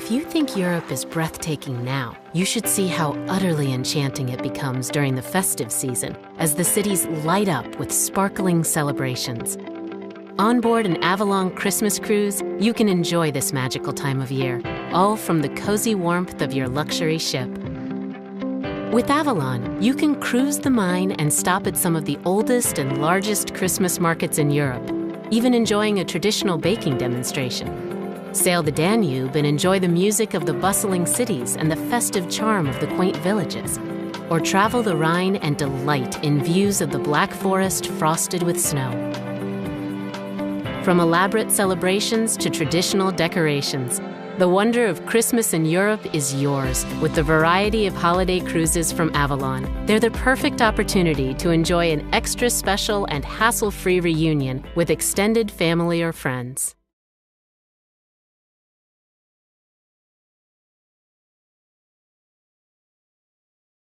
If you think Europe is breathtaking now, you should see how utterly enchanting it becomes during the festive season as the cities light up with sparkling celebrations. Onboard an Avalon Christmas cruise, you can enjoy this magical time of year, all from the cozy warmth of your luxury ship. With Avalon, you can cruise the Main and stop at some of the oldest and largest Christmas markets in Europe, even enjoying a traditional baking demonstration. Sail the Danube and enjoy the music of the bustling cities and the festive charm of the quaint villages. Or travel the Rhine and delight in views of the Black Forest frosted with snow. From elaborate celebrations to traditional decorations, the wonder of Christmas in Europe is yours with the variety of holiday cruises from Avalon. They're the perfect opportunity to enjoy an extra special and hassle-free reunion with extended family or friends.